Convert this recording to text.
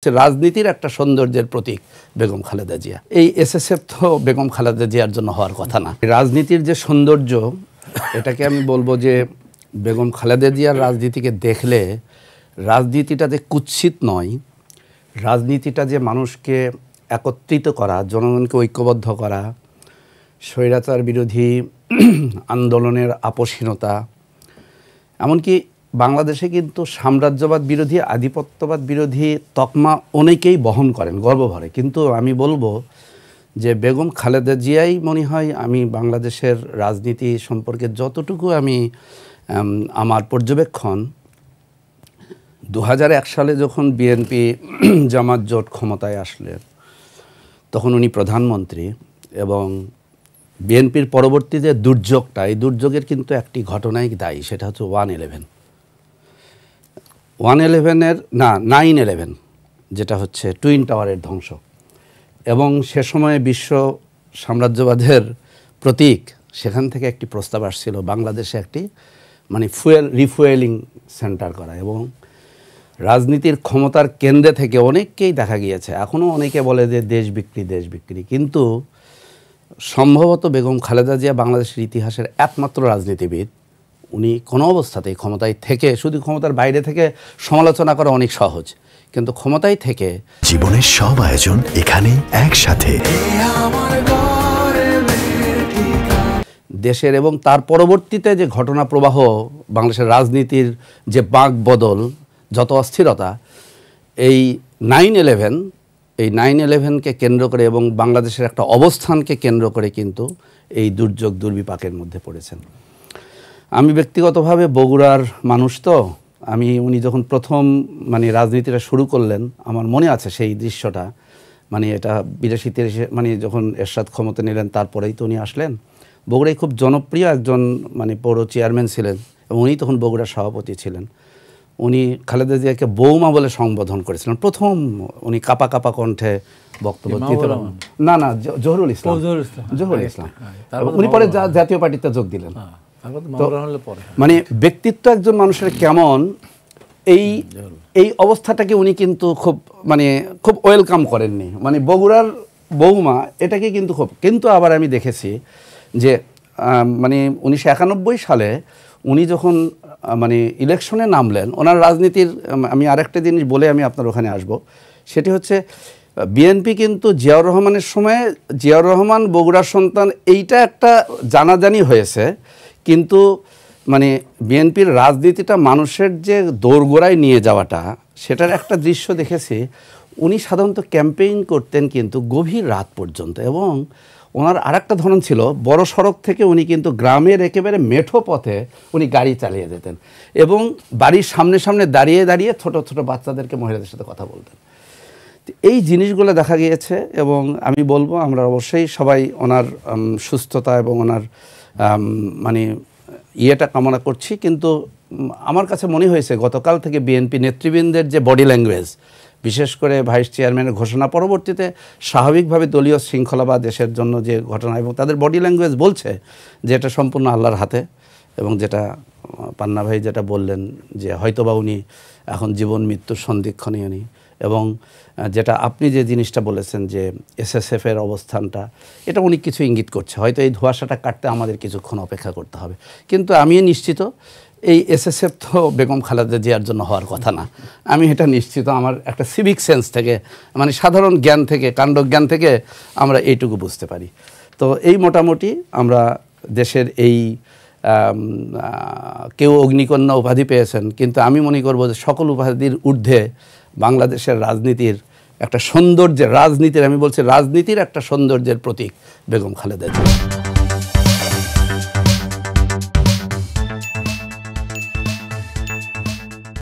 রাজনীতির একটা সৌন্দর্যের প্রতীক বেগম খালেদা জিয়া। এই এসএসএফ তো বেগম খালেদা জিয়ার জন্য হওয়ার কথা না। রাজনীতির যে সৌন্দর্য, এটাকে আমি বলবো যে বেগম খালেদা জিয়ার রাজনীতিকে দেখলে রাজনীতিটা যে কুৎসিত নয়, রাজনীতিটা যে মানুষকে একত্রিত করা, জনগণকে ঐক্যবদ্ধ করা, স্বৈরাচার বিরোধী আন্দোলনের আপোষহীনতা, এমনকি বাংলাদেশে কিন্তু সাম্রাজ্যবাদ বিরোধী, আধিপত্যবাদ বিরোধী তকমা অনেকেই বহন করেন গর্বভরে। কিন্তু আমি বলবো যে বেগম খালেদা জিয়াই মনে হয় আমি বাংলাদেশের রাজনীতি সম্পর্কে যতটুকু আমি আমার পর্যবেক্ষণ, 2001 সালে যখন বিএনপি জামাত জোট ক্ষমতায় আসলেন তখন উনি প্রধানমন্ত্রী, এবং বিএনপির পরবর্তী যে দুর্যোগটা, এই দুর্যোগের কিন্তু একটি ঘটনাই দায়ী, সেটা হচ্ছে 9/11 যেটা হচ্ছে টুইন টাওয়ারের ধ্বংস। এবং সে সময়ে বিশ্ব সাম্রাজ্যবাদের প্রতীক, সেখান থেকে একটি প্রস্তাব আসছিল বাংলাদেশে একটি রিফুয়েলিং সেন্টার করা, এবং রাজনীতির ক্ষমতার কেন্দ্রে থেকে অনেককেই দেখা গিয়েছে, এখনও অনেকে বলে যে দেশ বিক্রি, কিন্তু সম্ভবত বেগম খালেদা জিয়া বাংলাদেশের ইতিহাসের একমাত্র রাজনীতিবিদ, উনি কোনো অবস্থাতেই ক্ষমতায় থেকে, শুধু ক্ষমতার বাইরে থেকে সমালোচনা করা অনেক সহজ, কিন্তু ক্ষমতায় থেকে জীবনের সব আয়োজন এখানে একসাথে, দেশের এবং তার পরবর্তীতে যে ঘটনা প্রবাহ, বাংলাদেশের রাজনীতির যে বাঁক বদল, যত অস্থিরতা, এই 9/11কে কেন্দ্র করে এবং বাংলাদেশের একটা অবস্থানকে কেন্দ্র করে কিন্তু এই দুর্যোগ দুর্বিপাকের মধ্যে পড়েছেন। আমি ব্যক্তিগতভাবে বগুড়ার মানুষ, তো উনি যখন প্রথম রাজনীতিটা শুরু করলেন, আমার মনে আছে সেই দৃশ্যটা, এটা 82-83 যখন এরশাদ ক্ষমতা নিলেন, তারপরেই তো উনি আসলেন। বগুড়ায় খুব জনপ্রিয় একজন পৌর চেয়ারম্যান ছিলেন, এবং উনি তখন বগুড়ার সভাপতি ছিলেন। উনি খালেদা জিয়াকে বৌমা বলে সম্বোধন করেছিলেন প্রথম। উনি কাপা কণ্ঠে বক্তব্য দিতেন। না, জহুরুল ইসলাম, উনি পরে জাতীয় পার্টিতে যোগ দিলেন। ব্যক্তিত্ব একজন মানুষের কেমন, এই অবস্থাটাকে উনি কিন্তু খুব ওয়েলকাম করেননি। বগুড়ার বৌমা এটাকে কিন্তু আবার আমি দেখেছি যে 1991 সালে উনি যখন ইলেকশনে নামলেন, ওনার রাজনীতির আমি আরেকটা জিনিস বলে আমি আপনার ওখানে আসব, সেটি হচ্ছে বিএনপি কিন্তু জিয়াউর রহমানের সময়, জিয়াউর রহমান বগুড়ার সন্তান, এইটা একটা জানাজানি হয়েছে, কিন্তু বিএনপির রাজনীতিটা মানুষের যে দোরগোড়ায় নিয়ে যাওয়াটা, সেটার একটা দৃশ্য দেখেছি। উনি সাধারণত ক্যাম্পেইন করতেন কিন্তু গভীর রাত পর্যন্ত, এবং ওনার আরেকটা ধরন ছিল, বড় সড়ক থেকে উনি কিন্তু গ্রামের একেবারে মেঠো পথে উনি গাড়ি চালিয়ে যেতেন, এবং বাড়ির সামনে দাঁড়িয়ে ছোট ছোট বাচ্চাদেরকে, মহিলাদের সাথে কথা বলতেন। এই জিনিসগুলো দেখা গিয়েছে, এবং আমি বলবো আমরা অবশ্যই সবাই ওনার সুস্থতা এবং ওনার ইয়েটা কামনা করছি। কিন্তু আমার কাছে মনে হয়েছে গতকাল থেকে বিএনপি নেতৃবৃন্দের যে বডি ল্যাঙ্গুয়েজ, বিশেষ করে ভাইস চেয়ারম্যানের ঘোষণা পরবর্তীতে স্বাভাবিকভাবে দলীয় শৃঙ্খলা বা দেশের জন্য যে ঘটনা, এবং তাদের বডি ল্যাঙ্গুয়েজ বলছে যে এটা সম্পূর্ণ আল্লাহর হাতে, এবং যেটা পান্না ভাই যেটা বললেন যে হয়তোবা উনি এখন জীবন মৃত্যুর সন্ধিক্ষণে উনি, এবং যেটা আপনি যে জিনিসটা বলেছেন যে এসএসএফের অবস্থানটা, এটা উনি কিছু ইঙ্গিত করছে, হয়তো এই ধোঁয়াশাটা কাটতে আমাদের কিছুক্ষণ অপেক্ষা করতে হবে। কিন্তু আমি নিশ্চিত এই এসএসএফ তো বেগম খালেদা জিয়ার জন্য হওয়ার কথা না, আমি এটা নিশ্চিত। আমার একটা সিভিক সেন্স থেকে, সাধারণ জ্ঞান থেকে, কাণ্ডজ্ঞান থেকে আমরা এইটুকু বুঝতে পারি। তো এই মোটামুটি আমরা দেশের এই কেউ অগ্নিকন্যা উপাধি পেয়েছেন, কিন্তু আমি মনে করব যে সকল উপাধির ঊর্ধ্বে বাংলাদেশের রাজনীতির একটা সৌন্দর্যের, আমি বলছি রাজনীতির একটা সৌন্দর্যের প্রতীক বেগম খালেদা জিয়া।